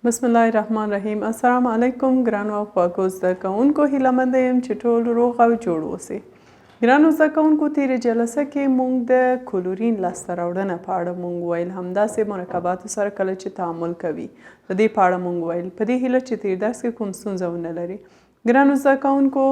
بسم الله الرحمن الرحیم. السلام علیکم ګرانو او خواږو زده کوونکو، هیله مند یم چې ټول روغ او جوړ اوسئ. ګرانو زده کوونکو، تېرې جلسه کې موږ د کلورین لاسته راوړنه په اړه موږ ویل، همداسې مرکباتو سره کله چې تعامل کوي د دې په اړه موږ ویل، په دې هیله چې تېر درس کې کوم ستونزه ونه لري. ګرانو زده کوونکو،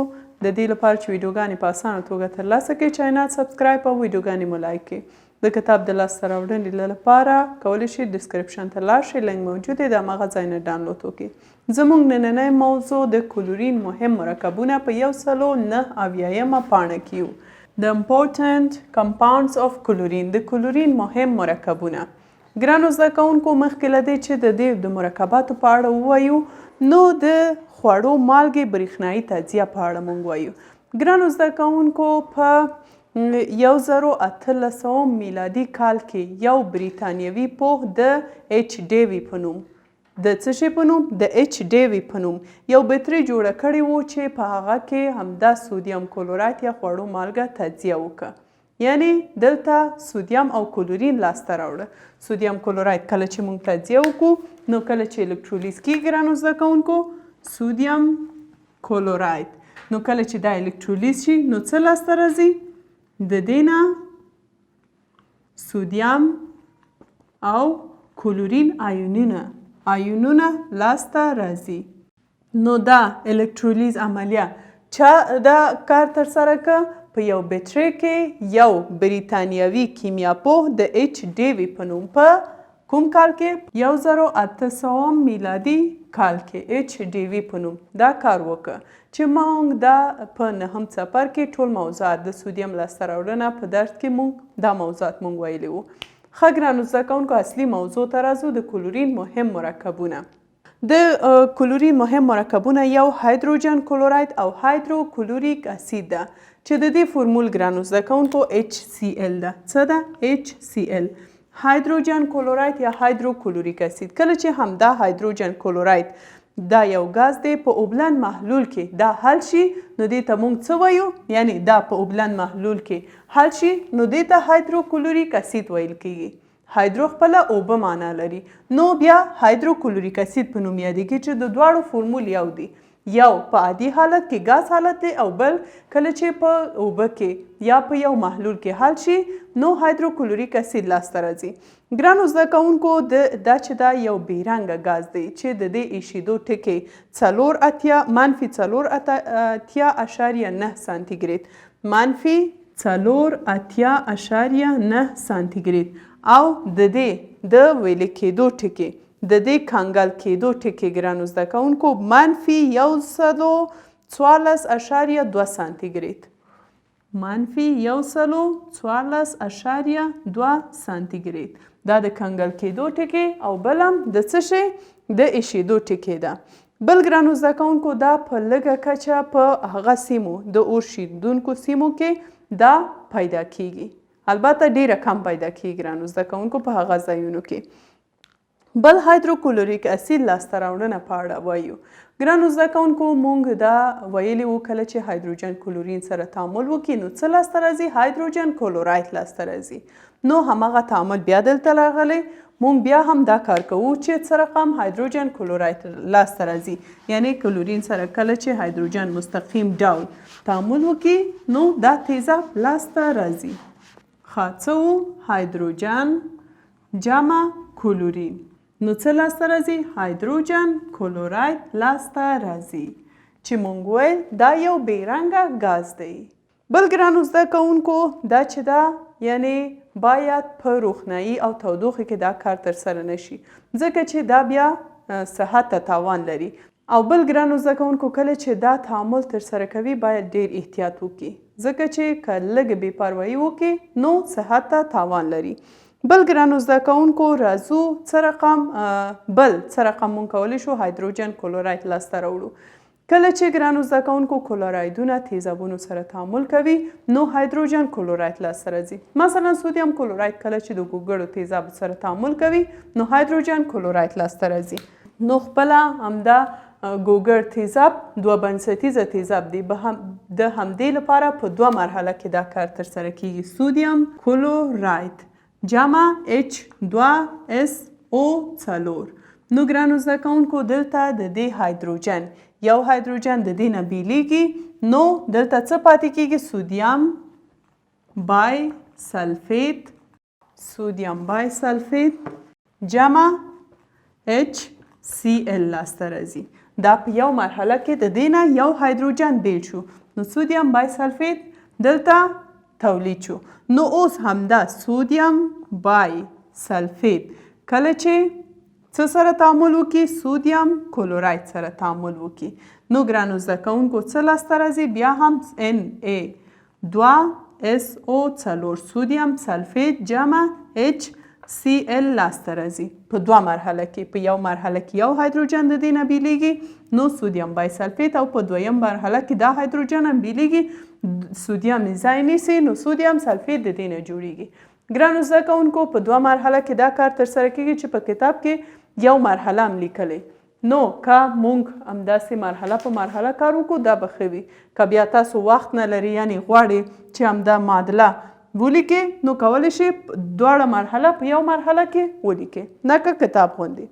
د دې لپاره چې ویډیوګانې په اسانه توګه ترلاسه کړئ، چینل سبسکرایب او ویډیوګانې مو لایک کړئ. د کتاب د لاسته راوړنې لپاره کولی شئ ډسکرپشن ته لاړ شئ، لینک موجود دی، د هماغه ځای نه ډاونلوډ وکړئ. زموږ نننی موضوع د کلورین مهم مرکبونه په 109 پاڼه کې یو. The important compounds of chlorine، د کلورین مهم مرکبونه. ګرانو زده کوونکو، مخکې له دې چې د دې د مرکباتو په اړه ووایو، نو د خوړو مالګې برېښنایي تجزیه په اړه موږ وایو. ګرانو زده کوونکو، په 1800 میلادي کال کې یو بریتانیوي پوه د ایچ ډیوي په نوم د څه شي په نوم د ایچ ډیوي په نوم یو بطري جوړه کړې وه چې په هغه کې همدا سودیم کلورایت یا خوړو مالګه تجزیه وکړه. یعنی دلته سودیم او کلورین لاسته راوړه. سودیم کلورایت کله چې موږ تجزیه وکړو، نو کله چې الکترولیز کېږي ګرانو زده کوونکو، سودیم کلورایت، نو کله چې دا الکترولیز شي نو څه لاسته راځي؟ د دې نه سودیم او کلورین آیونونه لاسته راځي. نو دا الکترولیز عملیه چا دا کار ترسره که؟ په یو بطري کې یو بریتانیوي کیمیاپوه د ایچ ډیوي په نوم په کوم کال کې؟ 1800 میلادي کال کې ایچ ډیوي په نوم دا کار وکړه چې موږ دا په 9 څپر کې ټول موضوعات د سودیم لاسته راوړنه په درس کې موږ دا موضوعات موږ ویلي وو. ښه ګرانو زده کوونکو، اصلي موضوع ته راځو، د کلورین مهم مرکبونه. د کلورین مهم مرکبونه یو هایدروجن کلوراید او هایدروکلوریک اسید ده، چې د دې فورمول ګرانو زده کوونکو HCl ده. څه ده؟ HCl، هایدروجن کلوراید یا هایدروکلوریک اسید. کله چې همدا هایدروجن کلوراید دا یو غاز دی، په اوبلن محلول کې دا حل شي، نو دې ته موږ څه وایو؟ یعنی دا په اوبلن محلول کې حل شي، نو دې ته هایدروکلوریک اسید ویل کېږي. هایدرو خپله اوبه معنا لري، نو بیا هایدروکلوریک اسید په نوم یادېږي چې د دواړو فورمول یو دی. یو په عادي حالت کې غاز حالت دی، او بل کله چې په اوبه کې یا په یو محلول کې حل شي، نو هایدروکلوریک اسید لاسته راځي. ګرانو زده کوونکو، دا چې دا یو بېرنګه غاز دی چې د دې ایشېدو ټکي -4.9 سانتیګریډ -4.9 سانتیګریډ، او د دې د ویلې کېدو ټکي، د دې کنګل کېدو ټکي ګرانو زده کوونکو -114.2 سانتیګریډ، -114.2 سانتیګریډ. دا د کنګل کېدو ټکي، او بل هم د څه شي؟ د ایشېدو ټکي ده. بل ګرانو زده کوونکو، دا په لږه کچه په هغه سیمو د اور شیندونکو سیمو کې دا پیدا کیږي، البته ډیره کم پیدا کیږي ګرانو زده کوونکو په هغه ځایونو کې. بل هایدروکلوریک اسید لاسته راوړنه په اړه وایو. ګرانو زده کوونکو، موږ دا ویلي وو کله چې هایدروجن کلورین سره تعامل وکړي، نو څه لاسته راځي؟ هایدروجن کلورایت لاسته راځي. نو هماغه تعامل بیا دلته راغلی، موږ بیا هم دا کار کوو چې څه رقم هایدروجن کلورایت لاسته راځي. یعنی کلورین سره کله چې هایدروجن مستقیم ډول تعامل وکړي، نو دا تیزاب لاسته راځي. ښه، څه وو؟ هایدروجن جمع کلورین، نو څه لاسته راځي؟ هایدروجن کلوراید لاسته راځي، چې موږ ویل دا یو بېرنګه غاز دی. بل ګرانو زده کوونکو، دا چې دا یعنی باید په روښنایي او تودوخې کې دا کار ترسره نشي، ځکه چې دا بیا صحت ته تاوان لري. او بل ګرانو زده کوونکو، کله چې دا تعامل ترسره کوي باید ډیر احتیاط وکړي، ځکه چې که لږ بې پروایي وکړي نو صحت ته تاوان لري. بل ګرانو زده کوونکو، راځو څه رقم مونږ کولی شو هایدروجن کلوراید لاسته راوړو. کله چې ګرانو زده کوونکو کلورایدونه تیزابونو سره تعامل کوي، نو هایدروجن کلوراید لاسته راځي. مثلا سودیم کلوراید کله چې د ګوګړو تیزاب سره تعامل کوي، نو هایدروجن کلوراید لاسته راځي. نو خپله همدا ګوګړ تیزاب دوه بنسټیزه تیزاب دی، د همدې لپاره په 2 مرحله کې دا کار ترسره کیږي. سودیم کلوراید جمع H2SO4 نو ګرانو زده کوونکو دلته د دې هایدروجن یو هایدروجن د دې نه بیلیږي نو دلته څه پاتې کیږي سودیم بای سلفیت سودیم بای سلفیت جمع HCl لاسته راځي. دا په یو مرحله کې د دې نه یو هایدروجن بیل شو نو سودیم بای سلفیت دلته تولید شو. نو اوس همدا سودیم بای سلفیت کله چې څه سره تعامل وکړي سودیم کلوراید سره تعامل وکړي نو ګرانو زده کوونکو څه لاسته راځي بیا هم Na2SO4 سودیم سلفیت جمع HCl لاسته راځي په دوه مرحله کې په یو مرحله کې یو هایدروجن د دې نه بیلیږي نو سودیم بای سلفیت او په دویم مرحله کې دا هایدروجن هم بیلیږي سودیم ځای نیسي نو سودیم سلفیت د دې نه جوړیږي. ګرانو زده کوونکو په دوه مرحله کې دا کار ترسره کیږي چې په کتاب کې یو مرحله هم لیکلی نو که موږ همداسې مرحله په مرحله کار وکړو دا به ښه وي. که بیا تاسو وخت نه لري یعنې غواړئ چې همدا معادله ولیکې نو کولی شئ دواړه مرحله په یو مرحله کې ولیکې نه که کتاب غوندې.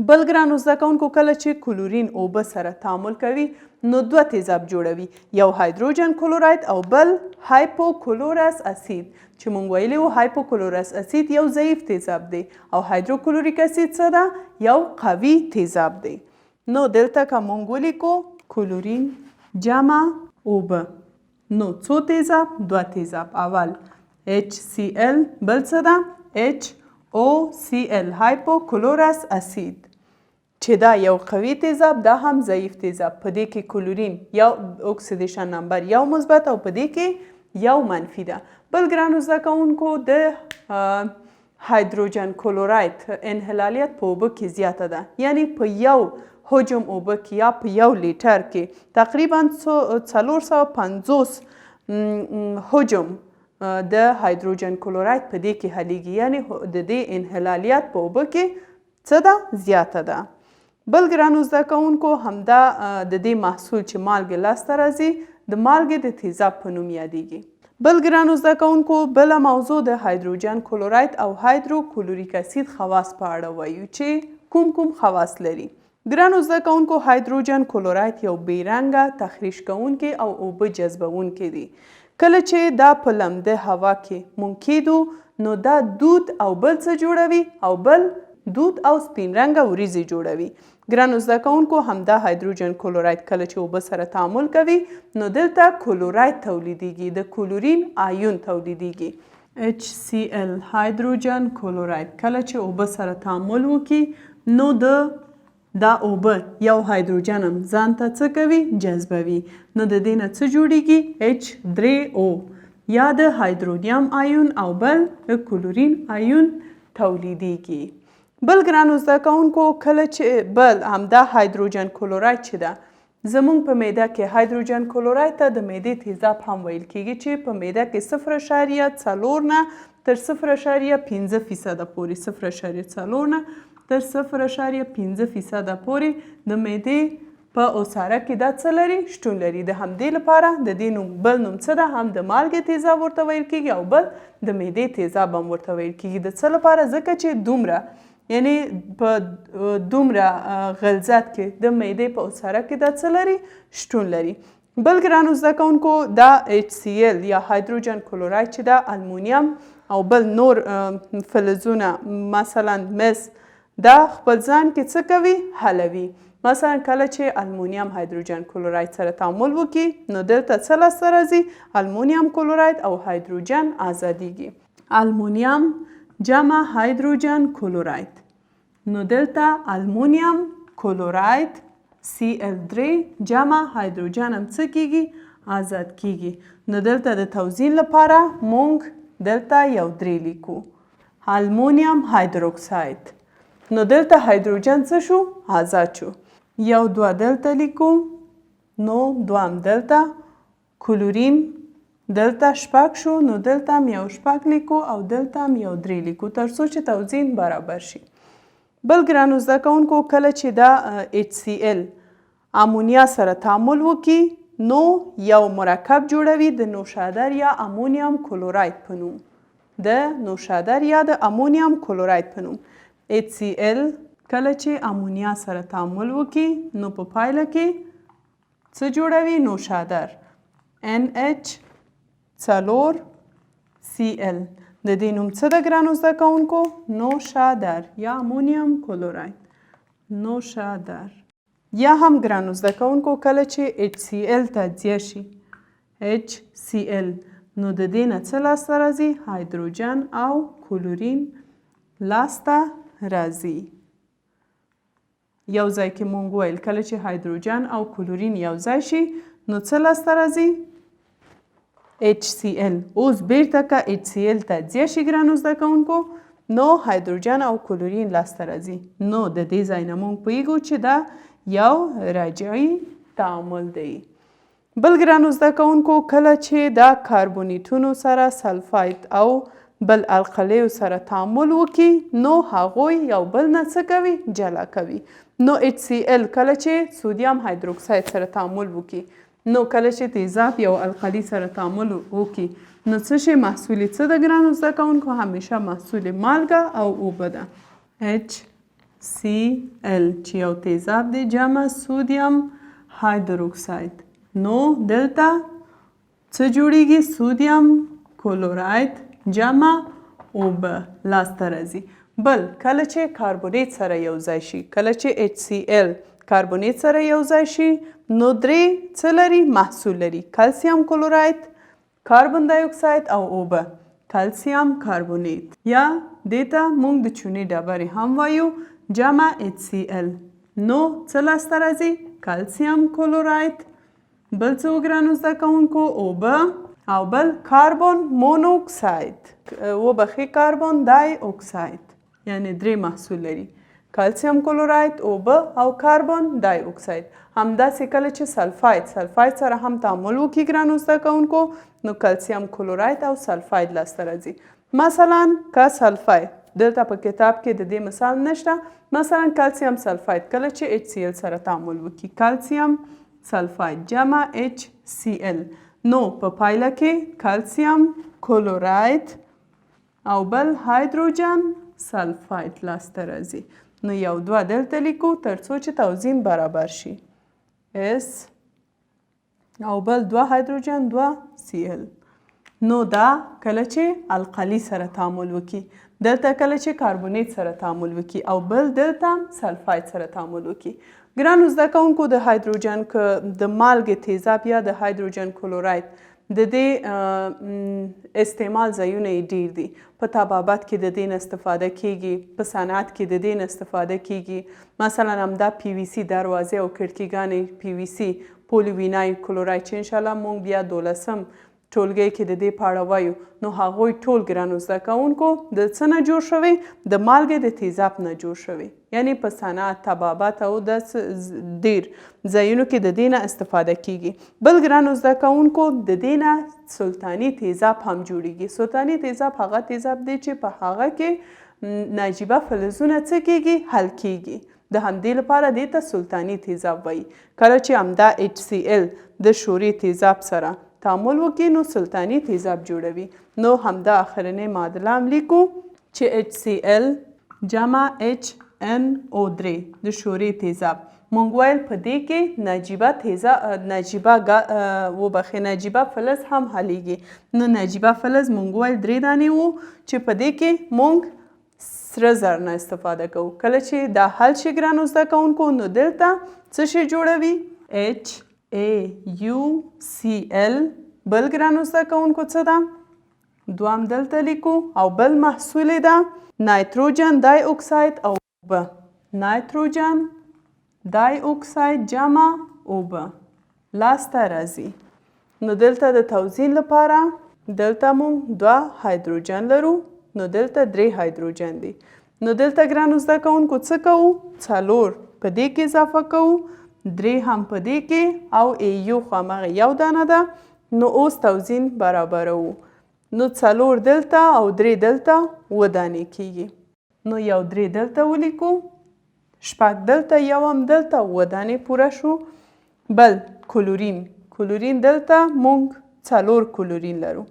بل ګرانو زده کوونکو کله چې کلورین اوبه سره تعامل کوي نو دوه تیزاب جوړوي یو هایدروجن کلوراید او بل هایپوکلورس اسید چې موږ ویلي وو هایپوکلورس اسید یو ضعیف تیزاب دی او هایدروکلوریک اسید څه ده یو قوي تیزاب دی. نو دلته که موږ ولیکو کلورین جمع اوبه نو څو تیزاب دوه تیزاب اول HCl بل څه ده HOCl هایپوکلورس اسید چې دا یو قوي تیزاب دا هم ضعیف تیزاب په دې کې کلورین یو اکسیدیشن نمبر یو مثبت او په دې کې یو منفي ده. بل ګرانو زده کوونکو د هایدروجن کلوراید انحلالیت په اوبه کې زیاته ده یعنی په یو حجم اوبه کې یا په یو لیټر کې تقریبا 450 حجم د هایدروجن کلوراید په دې کې حلیږي یعنی د دې انحلالیت په اوبه کې څه ده زیاته ده. بل ګرانو زده کوونکو همدا د دې محصول چې مالګې لاسته راځي د مالګې د تیزاب په نوم یادیږي. بل ګرانو زده کوونکو بله موضوع د هایدروجن کلوراید او هایدروکلوریک اسید خواص په اړه وایو چې کوم خواص لري. ګرانو زده کوونکو هایدروجن کلوراید یو بیرنګه تخریش کوونکی او اوبه جذبوونکی دی. کله چې دا په لمده هوا کې مونږ کیدو نو دا دود او بل څه جوړوي او بل دود او سپین رنګه وریځې جوړوي. ګرانو زده کوونکو همدا هایدروجن کلوراید کله چې اوبه سره تعامل کوي نو دلته کلوراید تولیدیږي د کلورین آیون تولیدیږي HCl هایدروجن کلوراید کله چې اوبه سره تعامل وکړي نو دا اوبه یو هایدروجن هم ځان ته څه کوي جذبوي نو د دې نه څه جوړیږي H3O یا د هایدرونیم آیون او بل د کلورین آیون تولیدیږي. بل ګرانو زده کوونکو کله چې بل همدا هایدروجن کلوراید چې ده زموږ په معده کې هایدروجن کلوراید ته د معدې تیزاب هم ویل کیږي چې په معده کې 0.4 نه تر 0.5% پورې 0.4 نه تر 0.5% پورې د معدې په اوساره کې دا څه لري شتون لري. د همدې لپاره د دې نوم بل نوم څه ده هم د مالګې تیزاب ورته ویل کیږي او بل د معدې تیزاب هم ورته ویل کیږي. د څه لپاره ځکه چې دومره یعنی په دومره غلظت کې د معدې په اوساره کې دا څه لري شتون لري. بل ګرانو زده کوونکو دا HCl یا هایدروجن کلوراید چې دا المونیم او بل نور فلزونه مثلا مس دا خپل ځان کې څه کوي حلوي. مثلا کله چې المونیم هایدروجن کلوراید سره تعامل وکړي نو دلته څه لاسته راځي المونیم کلوراید او هایدروجن آزادیږي. المونیم جمع هایدروجن کلوراید نو دلته المونیم کلوراید Cl3 جمع هایدروجن هم څه کیږي آزاد کیږي. نو دلته د توزیع لپاره مونږ دلته یو 3 لیکو المونیم هایدروکساید نو دلته هایدروجن څه شو آزاد شو. یو 2 دلته لیکو نو دوام دلته کلورین دلته 6 شو نو دلته هم یو 6 لیکو او دلته هم یو 3 لیکو تر څو چې توزیع برابر شي. بل ګرانو زده کوونکو کله چې دا HCl امونیا سره تعامل وکړي نو یو مرکب جوړوي د نوشادر یا امونیم کلوراید په نوم د نوشادر یا د امونیم کلوراید په نوم HCl کله چې امونیا سره تعامل وکړي نو په پایله کې څه جوړوي؟ نوشادر NH 4 Cl. د دې نوم څه ده ګرانو زده کوونکو؟ نوشادر یا امونیم کلوراید. نوشادر. یا هم ګرانو زده کوونکو کله چې HCl تجزیه شي HCl نو د دې نه څه لاسته راځي؟ هایدروجن او کلورین لاسته راځي. یو ځای کې مونږ ویل کله چې هایدروجن او کلورین یو ځای شي نو څه لاسته راځي؟ HCl. اوس بیرته که HCl تجزیه شي ګرانو زده کوونکو نو هایدروجن او کلورین لاسته راځي. نو د دې ځای نه مونږ پوهیږو چې دا یو راجعي تعامل دی. بل ګرانو زده کوونکو کله چې دا کاربونیتونو سره سلفاید او بل القلیو سره تعامل وکړي نو هغوی یو بل نه څه کوي؟ جلا کوي. نو HCl کله چې سودیم هایدروکساید سره تعامل وکړي نو کله چې تیزاب یو القلي سره تعامل وکړي نو څه شی محصول څه ده ګرانو زده کوونکو؟ همیشه محصول مالګه او اوبه ده. HCl چې یو تیزاب دی جمع سودیم هایدروکساید. نو دلته څه جوړیږي؟ سودیم کلوراید جمع اوبه لاسته راځي. بل کله چې کاربونیت سره یو ځای شي کله چې HCl کاربونیت سره یو ځای شي نو درې څه لري؟ محصول لري. کلسیم کلوراید، کاربن دای اکساید او اوبه. کلسیم کاربونیت یا دې ته موږ د چونې ډبرې هم وایو جمع HCl. نو څه لاسته راځي؟ کلسیم کلوراید. بل څه ګرانو زده کوونکو؟ اوبه او بل کاربن مونوکساید. وبخښئ کاربن دای اکساید. یعنی درې محصول لري. کلسیم کلوراید، اوبه او کاربن دای اکساید. همداسې کله چې سلفاید سره هم تعامل وکړي ګرانو زده کوونکو نو کلسیم کلوراید او سلفاید لاسته راځي. مثلا که سلفاید دلته په کتاب کې د دې مثال نشته. مثلا کلسیم سلفاید کله چې HCl سره تعامل وکړي کلسیم سلفاید جمع HCl نو په پایله کې کلسیم کلوراید او بل هایدروجن سلفاید لاسته راځي. نو یو دوه دلته لیکو ترڅو چې توزیم برابر شي. S او بل دوه هایدروجن دوه Cl. نو دا کله چې القلي سره تعامل وکړي. دلته کله چې کاربونیت سره تعامل وکړي او بل دلته سلفاید سره تعامل وکړي. ګرانو زده کوونکو د هایدروجن که د مالګې تیزاب یا د هایدروجن کلوراید د دې استعمال ځایونه یې ډیر دي. په طبابت کې د دې نه استفاده کیږي، په صنعت کې د دې نه استفاده کیږي. مثلا همدا PVC دروازې او کړکیګانې PVC پولی وینایل کلوراید چې انشاءالله موږ بیا 12م ټولګي کې د دې په اړه وایو نو هغوی ټول ګرانو زده کوونکو د څه نه جوړ شوی؟ د مالګې د تیزاب نه جوړ شوی. یعنی په صنعت، طبابت او د ډیر ځایونو کې د دې نه استفاده کیږي. بل ګرانو زده کوونکو د دې نه سلطاني تیزاب هم جوړیږي. سلطاني تیزاب هغه تیزاب دی چې په هغه کې ناجیبه فلزونه څه کیږي؟ حل کیږي. د همدې لپاره دې ته سلطاني تیزاب وایي. کله چې همدا HCl د شوري تیزاب سره تعامل وکړي نو سلطاني تیزاب جوړوي. نو همدا اخرنۍ معادله هم لیکو چې HCl جمع HNO3 د شوري تیزاب. مونږ ویل په دې کې ناجیبه فلز هم حلیږي. نو ناجیبه فلز مونږ ویل 3 دانې وو چې په دې کې مونږ سره زر نه استفاده کوو. کله چې دا حل شي ګرانو زده کوونکو نو دلته څه شی جوړوي؟ HAUCl. بل ګرانو زده کوونکو څه ده؟ دوام دلته لیکو او بل محصول ده نایتروجن دای اکساید او اوبه. نایتروجن دای اکساید جمع اوبه لاسته راځي. نو دلته د توزین لپاره دلته مونږ 2 هایدروجن لرو نو دلته 3 هایدروجن دي. نو دلته ګرانو زده کوونکو څه کوو؟ 4 په دې کې اضافه کوو، 3 هم په دې کې او AU خو همغه یو دانه ده. نو اوس توزین برابروو. نو 4 دلته او 3 دلته 7 دانې کیږي. نو یو 3 دلته ولیکو، 6 دلته، یو هم دلته 7 دانې پوره شو. بل کلورین دلته مونږ 4 کلورین لرو.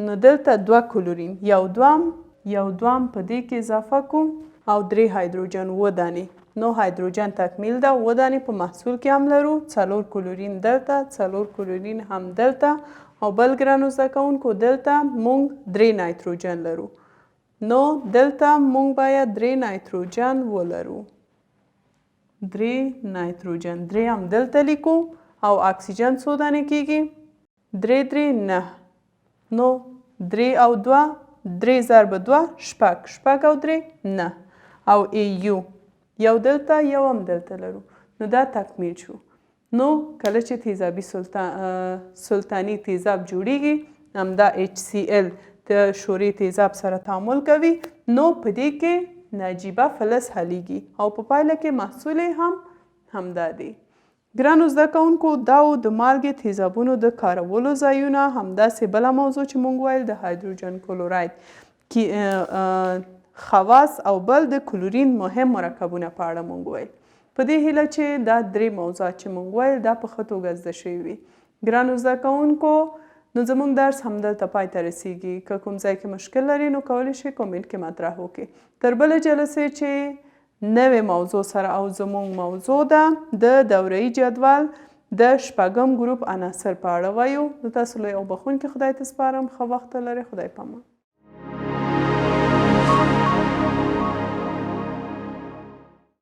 نو دلته 2 کلورین، یو دوام په دې کې اضافه کوم او 3 هایدروجن 7 دانې 9 هایدروجن تکمیل ده 7 دانې په محصول کې هم لرو 4 کلورین دلته 4 کلورین هم دلته او بل ګرانو زده کوونکو دلته موږ 3 نایتروجن لرو نو دلته موږ باید 3 نایتروجن ولرو 3 نایتروجن 3 هم دلته لیکو او اکسیجن څو دانې کیږي 3 3 9 نو 3 او 2 3 ضرب 2 شپږ شپږ او 3 9 او ای یو یو دلته یو هم دلته لرو نو دا تکمیل شو نو کله چې تیزابي سلطاني تیزاب جوړیږي همدا HCl د شورې تیزاب سره تعامل کوي نو په دې کې ناجیبه فلز حلیږي او په پایله کې محصول هم همدا دی ګرانو زده کوونکو دا و د مالګې تیزابونو د کارولو ځایونه همداسې بله موضوع چې موږ ویل د هایدروجن کلوراید خواص او بل د کلورین مهم مرکبونه په اړه موږ ویل په دې هیله چې دا 3 موضوعات چې موږ ویل دا په ښه توګه زده شوي وي ګرانو زده کوونکو نو زموږ درس همدلته پای ته رسیږي که کوم ځای کې مشکل لري نو کولی شئ کومنټ کې مطرح وکړئ تر بلې جلسې چې نوې موضوع سره او زموږ موضوع ده د دوره‌ایي جدول د 8م ګروپ عناصر په اړه وایو نو تاسو له یو بخښونکي خدای ته سپارم ښه وخت ولرئ خدای پامان